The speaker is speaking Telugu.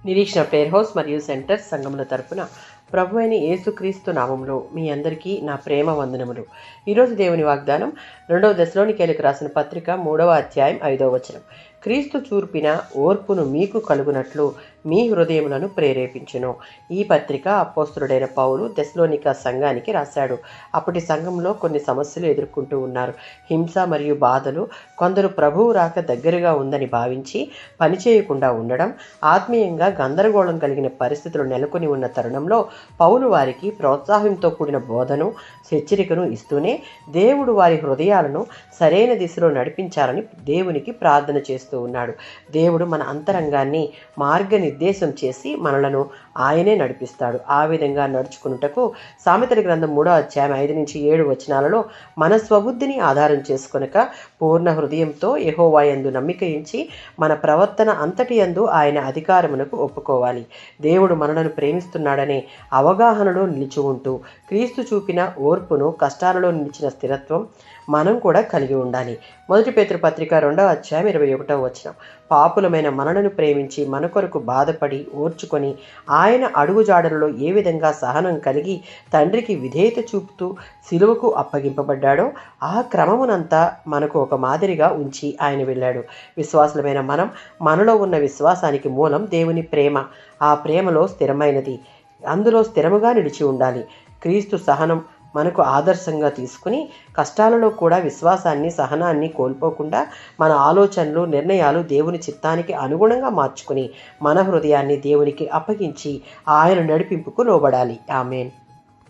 నిరీక్షణ ప్రేయర్ హౌస్ మరియు సెంటర్ సంఘముల తరపున ప్రభువైన యేసుక్రీస్తు నామములో మీ అందరికీ నా ప్రేమ వందనములు. ఈరోజు దేవుని వాగ్దానం 2వ దశలోనికేయులకు రాసిన పత్రిక 3వ అధ్యాయం 5వ వచనం. క్రీస్తు చూర్పిన ఓర్పును మీకు కలుగునట్లు మీ హృదయములను ప్రేరేపించును. ఈ పత్రిక అపోస్తలుడైన పౌలు దశలోనిక సంఘానికి రాశాడు. అప్పటి సంఘంలో కొన్ని సమస్యలు ఎదుర్కొంటూ ఉన్నారు. హింస మరియు బాధలు, కొందరు ప్రభువు రాక దగ్గరగా ఉందని భావించి పనిచేయకుండా ఉండడం, ఆత్మీయంగా గందరగోళం కలిగిన పరిస్థితులు నెలకొని ఉన్న తరుణంలో పౌలు వారికి ప్రోత్సాహంతో కూడిన బోధను, హెచ్చరికను ఇస్తూనే దేవుడు వారి హృదయాలను సరైన దిశలో నడిపించాలని దేవునికి ప్రార్థన చేస్తూ ఉన్నాడు. దేవుడు మన అంతరంగాన్ని మార్గనిర్దేశం చేసి మనలను ఆయనే నడిపిస్తాడు. ఆ విధంగా నడుచుకున్నటకు సామెతల గ్రంథం 3వ అధ్యాయం 5-7 వచనాలలో మన స్వబుద్ధిని ఆధారం చేసుకొనక పూర్ణ హృదయంతో యెహోవా యందు నమ్మిక ఉంచి మన ప్రవర్తన అంతటి యందు ఆయన అధికారమునకు ఒప్పుకోవాలి. దేవుడు మనలను ప్రేమిస్తున్నాడనే అవగాహనలో నిలిచి ఉంటూ క్రీస్తు చూపిన ఓర్పును, కష్టాలలో నిలిచిన స్థిరత్వం మనం కూడా కలిగి ఉండాలి. 1 పేతురు పత్రిక 2వ అధ్యాయం 21వ వచనం. పాపులమైన మనలను ప్రేమించి మన కొరకు బాధపడి ఓర్చుకొని ఆయన అడుగుజాడలలో ఏ విధంగా సహనం కలిగి తండ్రికి విధేయత చూపుతూ సిలువకు అప్పగింపబడ్డాడో ఆ క్రమమునంతా మనకు ఒక మాదిరిగా ఉంచి ఆయన వెళ్ళాడు. విశ్వాసులమైన మనలో ఉన్న విశ్వాసానికి మూలం దేవుని ప్రేమ. ఆ ప్రేమలో స్థిరమైనది, అందులో స్థిరముగా నిలిచి ఉండాలి. క్రీస్తు సహనం మనకు ఆదర్శంగా తీసుకుని కష్టాలలో కూడా విశ్వాసాన్ని, సహనాన్ని కోల్పోకుండా మన ఆలోచనలు, నిర్ణయాలు దేవుని చిత్తానికి అనుగుణంగా మార్చుకుని మన హృదయాన్ని దేవునికి అప్పగించి ఆయన నడిపింపుకు లోబడాలి. ఆమేన్.